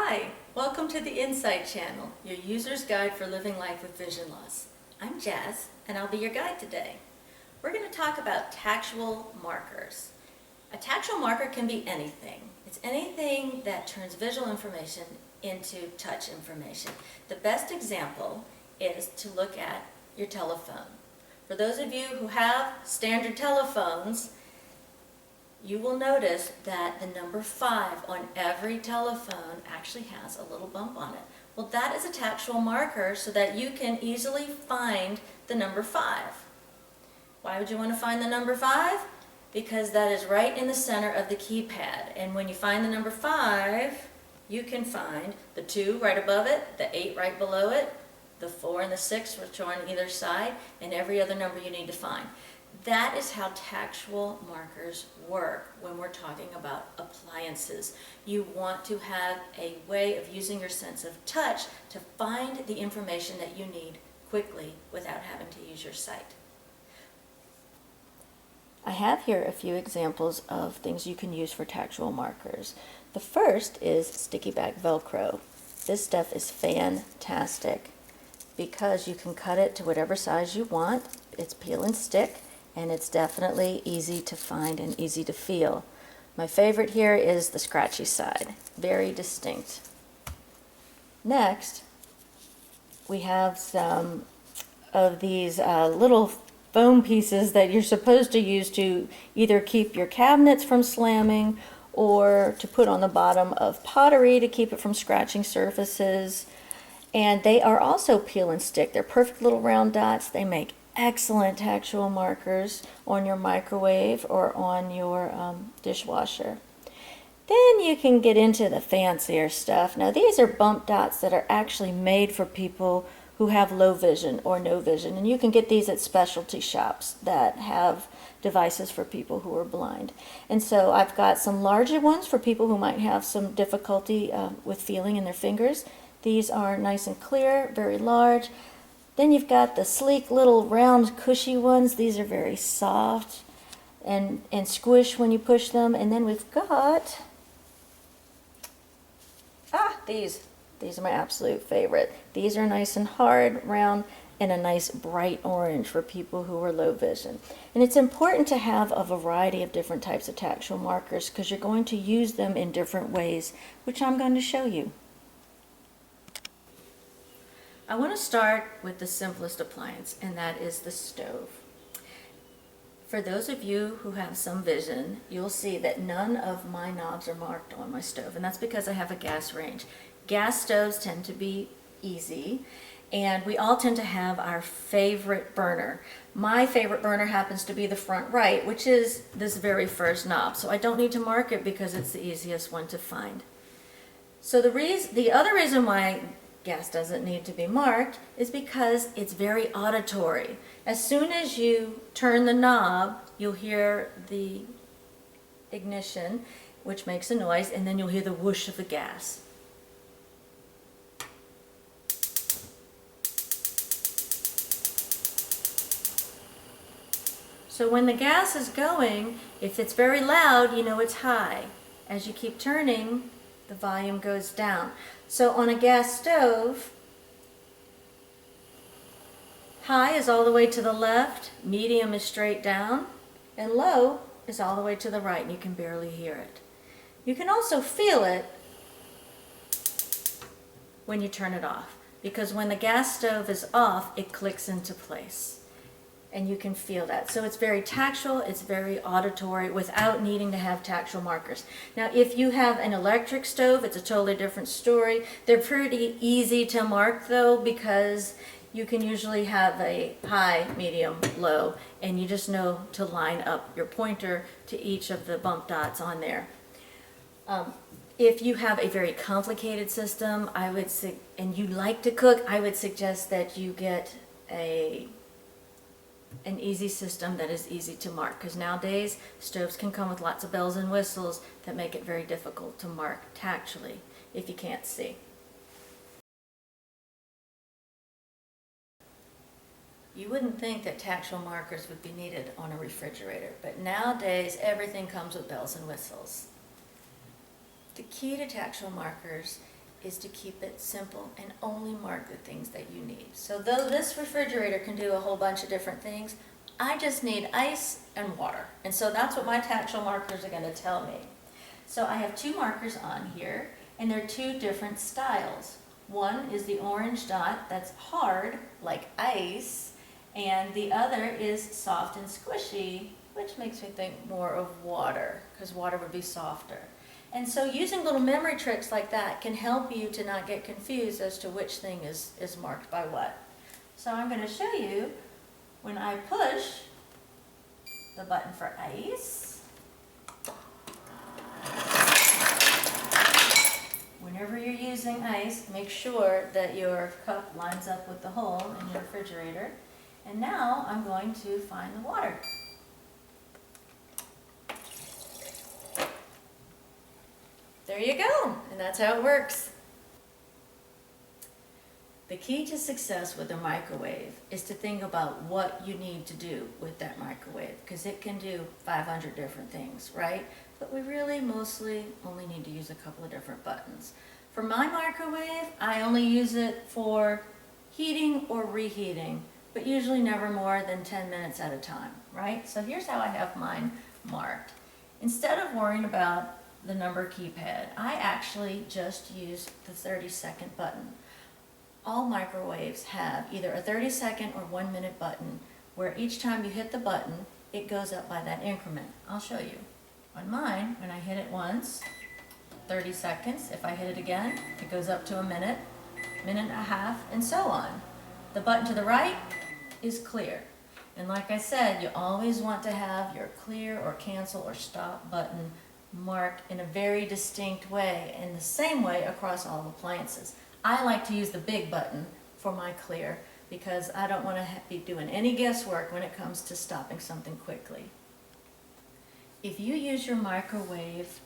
Hi, welcome to the Insight Channel, your user's guide for living life with vision loss. I'm Jazz, and I'll be your guide today. We're going to talk about tactual markers. A tactual marker can be anything. It's anything that turns visual information into touch information. The best example is to look at your telephone. For those of you who have standard telephones, you will notice that the number 5 on every telephone actually has a little bump on it. Well, that is a tactual marker so that you can easily find the number 5. Why would you want to find the number 5? Because that is right in the center of the keypad. And when you find the number 5, you can find the 2 right above it, the 8 right below it, the 4 and the 6 which are on either side, and every other number you need to find. That is how tactual markers work when we're talking about appliances. You want to have a way of using your sense of touch to find the information that you need quickly without having to use your sight. I have here a few examples of things you can use for tactual markers. The first is sticky back Velcro. This stuff is fantastic because you can cut it to whatever size you want. It's peel and stick. And it's definitely easy to find and easy to feel. My favorite here is the scratchy side, very distinct. Next, we have some of these little foam pieces that you're supposed to use to either keep your cabinets from slamming or to put on the bottom of pottery to keep it from scratching surfaces. And they are also peel and stick. They're perfect little round dots. They make excellent tactual markers on your microwave or on your dishwasher. Then you can get into the fancier stuff. Now these are bump dots that are actually made for people who have low vision or no vision, and you can get these at specialty shops that have devices for people who are blind. And so I've got some larger ones for people who might have some difficulty with feeling in their fingers. These are nice and clear, very large. Then you've got the sleek little round cushy ones. These are very soft and squish when you push them. And then we've got, these are my absolute favorite. These are nice and hard, round, and a nice bright orange for people who are low vision. And it's important to have a variety of different types of tactual markers because you're going to use them in different ways, which I'm going to show you. I want to start with the simplest appliance, and that is the stove. For those of you who have some vision, you'll see that none of my knobs are marked on my stove, and that's because I have a gas range. Gas stoves tend to be easy, and we all tend to have our favorite burner. My favorite burner happens to be the front right, which is this very first knob, so I don't need to mark it because it's the easiest one to find. So the other reason why gas doesn't need to be marked is because it's very auditory. As soon as you turn the knob, you'll hear the ignition, which makes a noise, and then you'll hear the whoosh of the gas. So when the gas is going, if it's very loud, you know it's high. As you keep turning, the volume goes down. So on a gas stove, high is all the way to the left, medium is straight down, and low is all the way to the right, and you can barely hear it. You can also feel it when you turn it off, because when the gas stove is off, it clicks into place. And you can feel that. So it's very tactile, it's very auditory without needing to have tactile markers. Now if you have an electric stove, it's a totally different story. They're pretty easy to mark though because you can usually have a high, medium, low, and you just know to line up your pointer to each of the bump dots on there. If you have a very complicated system, and you like to cook, I would suggest that you get an easy system that is easy to mark, because nowadays stoves can come with lots of bells and whistles that make it very difficult to mark tactually if you can't see. You wouldn't think that tactile markers would be needed on a refrigerator, but nowadays everything comes with bells and whistles. The key to tactile markers is to keep it simple and only mark the things that you need. So though this refrigerator can do a whole bunch of different things, I just need ice and water. And so that's what my tactile markers are going to tell me. So I have 2 markers on here, and they're 2 different styles. One is the orange dot that's hard, like ice, and the other is soft and squishy, which makes me think more of water, because water would be softer. And so using little memory tricks like that can help you to not get confused as to which thing is marked by what. So I'm going to show you when I push the button for ice. Whenever you're using ice, make sure that your cup lines up with the hole in your refrigerator. And now I'm going to find the water. There you go, and that's how it works. The key to success with a microwave is to think about what you need to do with that microwave, because it can do 500 different things, right? But we really mostly only need to use a couple of different buttons. For my microwave, I only use it for heating or reheating, but usually never more than 10 minutes at a time, right? So here's how I have mine marked. Instead of worrying about the number keypad, I actually just use the 30-second button. All microwaves have either a 30-second or 1-minute button where each time you hit the button, it goes up by that increment. I'll show you. On mine, when I hit it once, 30 seconds. If I hit it again, it goes up to a minute, minute and a half, and so on. The button to the right is clear. And like I said, you always want to have your clear or cancel or stop button marked in a very distinct way, in the same way across all appliances. I like to use the big button for my clear because I don't want to be doing any guesswork when it comes to stopping something quickly. If you use your microwave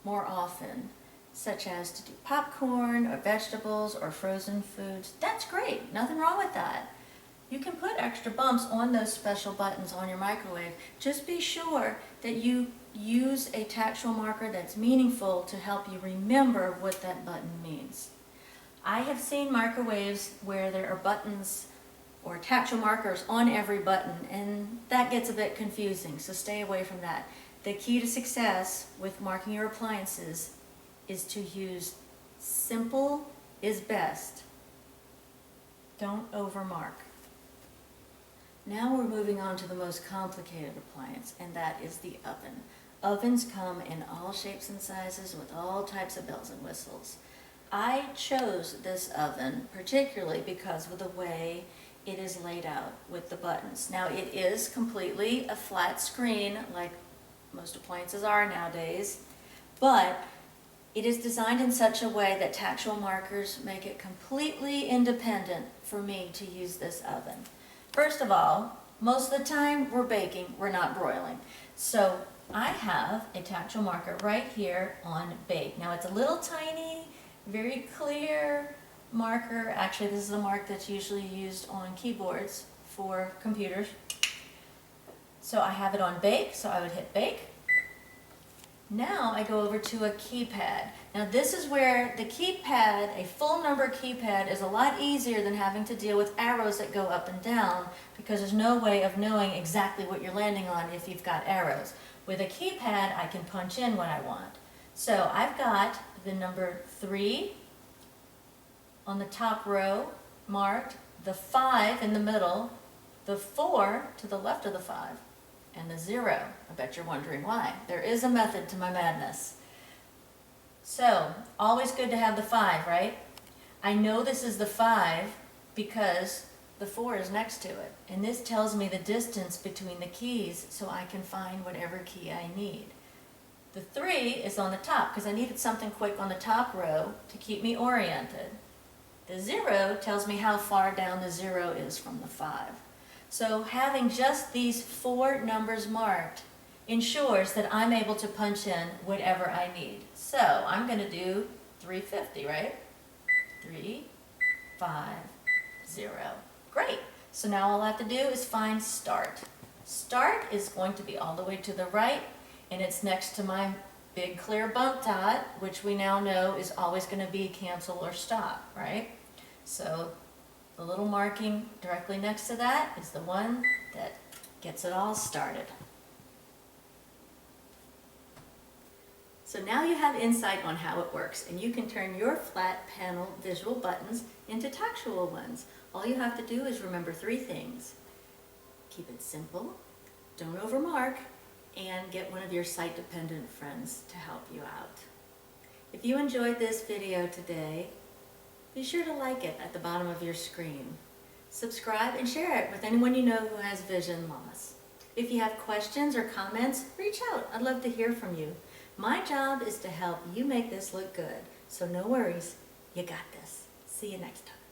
more often, such as to do popcorn or vegetables or frozen foods, that's great. Nothing wrong with that. You can put extra bumps on those special buttons on your microwave. Just be sure that you use a tactile marker that's meaningful to help you remember what that button means. I have seen microwaves where there are buttons or tactile markers on every button, and that gets a bit confusing, so stay away from that. The key to success with marking your appliances is to use simple is best. Don't overmark. Now we're moving on to the most complicated appliance, and that is the oven. Ovens come in all shapes and sizes with all types of bells and whistles. I chose this oven particularly because of the way it is laid out with the buttons. Now it is completely a flat screen like most appliances are nowadays, but it is designed in such a way that tactile markers make it completely independent for me to use this oven. First of all, most of the time we're baking, we're not broiling. So I have a tactile marker right here on bake. Now it's a little tiny, very clear marker. Actually, this is a mark that's usually used on keyboards for computers. So I have it on bake, so I would hit bake. Now I go over to a keypad. Now this is where the keypad, a full number keypad, is a lot easier than having to deal with arrows that go up and down because there's no way of knowing exactly what you're landing on if you've got arrows. With a keypad, I can punch in what I want. So I've got the number 3 on the top row marked, the 5 in the middle, the 4 to the left of the 5, and the 0. I bet you're wondering why. There is a method to my madness. So, always good to have the 5, right? I know this is the 5 because the 4 is next to it. And this tells me the distance between the keys so I can find whatever key I need. The 3 is on the top because I needed something quick on the top row to keep me oriented. The 0 tells me how far down the 0 is from the 5. So having just these 4 numbers marked ensures that I'm able to punch in whatever I need. So I'm going to do 350, right? 3, 5, 0. Great. So now all I have to do is find start. Start is going to be all the way to the right, and it's next to my big clear bump dot, which we now know is always going to be cancel or stop, right? So the little marking directly next to that is the one that gets it all started. So now you have insight on how it works, and you can turn your flat panel visual buttons into tactual ones. All you have to do is remember 3 things. Keep it simple, don't overmark, and get one of your sight-dependent friends to help you out. If you enjoyed this video today, be sure to like it at the bottom of your screen. Subscribe and share it with anyone you know who has vision loss. If you have questions or comments, reach out. I'd love to hear from you. My job is to help you make this look good, so no worries, you got this. See you next time.